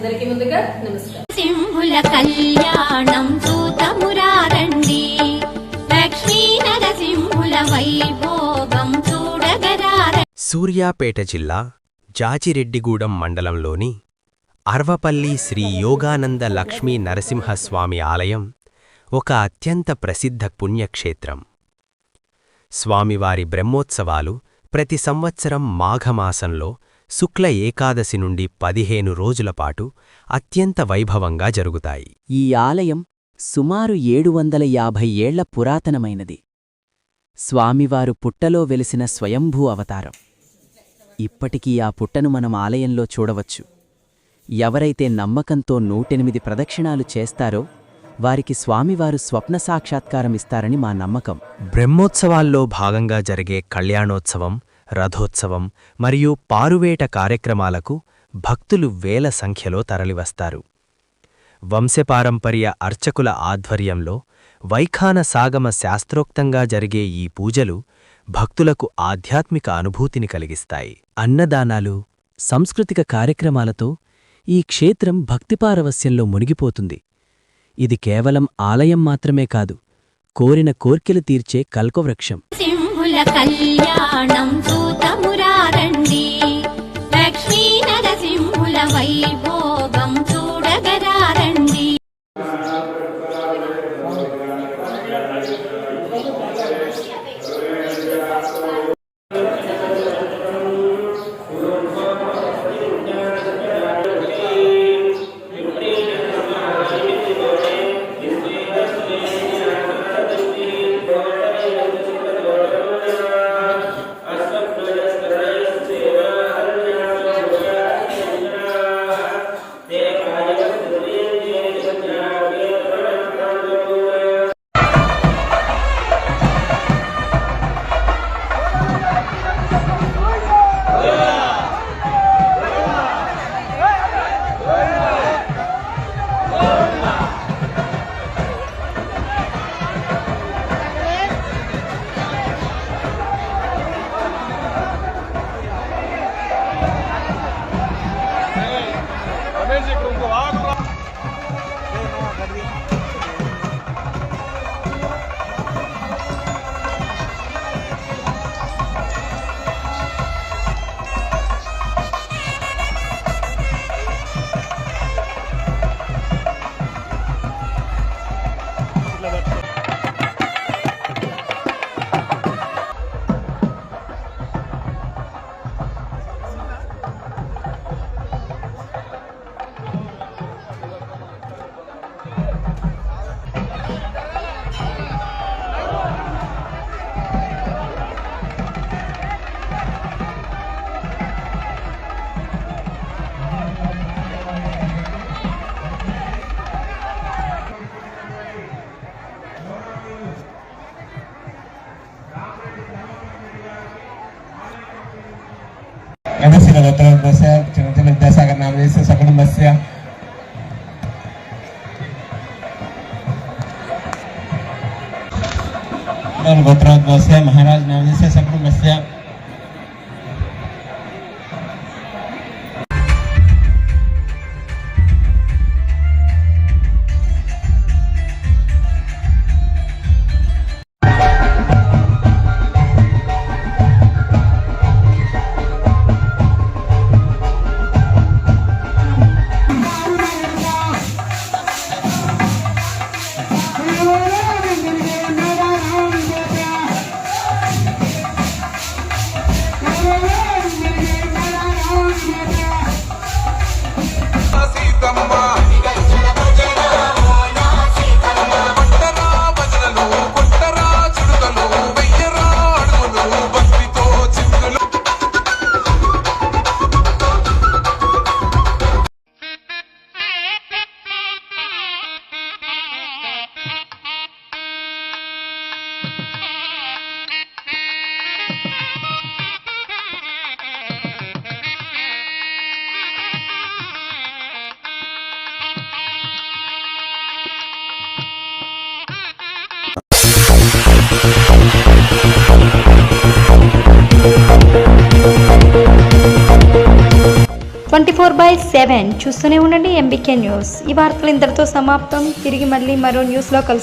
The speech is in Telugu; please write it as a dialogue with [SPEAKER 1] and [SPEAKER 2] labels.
[SPEAKER 1] అందరికీ ముందుగా నమస్కారం.
[SPEAKER 2] సింహుల కళ్యాణం చూతమురారండి, లక్ష్మీ నరసింహుల వైభోగం చూడగరారండి.
[SPEAKER 3] సూర్యాపేట జిల్లా జాజిరెడ్డిగూడెం మండలంలోని అర్వపల్లి శ్రీ యోగానంద లక్ష్మీ నరసింహస్వామి ఆలయం ఒక అత్యంత ప్రసిద్ధ పుణ్యక్షేత్రం. స్వామివారి బ్రహ్మోత్సవాలు ప్రతి సంవత్సరం మాఘమాసంలో శుక్ల ఏకాదశి నుండి 15 రోజులపాటు అత్యంత వైభవంగా జరుగుతాయి.
[SPEAKER 4] ఈ ఆలయం సుమారు 750 ఏళ్ల పురాతనమైనది. స్వామివారు పుట్టలో వెలిసిన స్వయంభూ అవతారం. ఇప్పటికీ ఆ పుట్టను మనం ఆలయంలో చూడవచ్చు. ఎవరైతే నమ్మకంతో 108 ప్రదక్షిణాలు చేస్తారో వారికి స్వామివారు స్వప్న సాక్షాత్కారమిస్తారని మా నమ్మకం.
[SPEAKER 3] బ్రహ్మోత్సవాల్లో భాగంగా జరిగే కళ్యాణోత్సవం, రథోత్సవం మరియు పారువేట కార్యక్రమాలకు భక్తులు వేల సంఖ్యలో తరలివస్తారు. వంశపారంపర్య అర్చకుల ఆధ్వర్యంలో వైఖాన సాగమ శాస్త్రోక్తంగా జరిగే ఈ పూజలు భక్తులకు ఆధ్యాత్మిక అనుభూతిని కలిగిస్తాయి. అన్నదానాలు, సాంస్కృతిక కార్యక్రమాలతో ఈ క్షేత్రం భక్తిపారవస్యంలో మునిగిపోతుంది. ఇది కేవలం ఆలయం మాత్రమే కాదు, కోరిన కోర్కెలు తీర్చే కల్పవృక్షం.
[SPEAKER 2] సింహుల కళ్యాణం చూతమురారండి, లక్ష్మీ నరసింహుల వైభోగం చూడగరారండి.
[SPEAKER 5] गोत्रोद्भवस्य विद्यासागरनामधेयस्य सकुटुम्बस्य गोत्रोद्भवस्य महाराज नामधेयस्य सकुटुम्बस्य
[SPEAKER 1] 24/7 చూస్తూనే ఉండండి ఎంబీకే న్యూస్. ఈ వార్తలు ఇంతటితో సమాప్తం. తిరిగి మళ్ళీ మరో న్యూస్లో కలుసుకుందాం.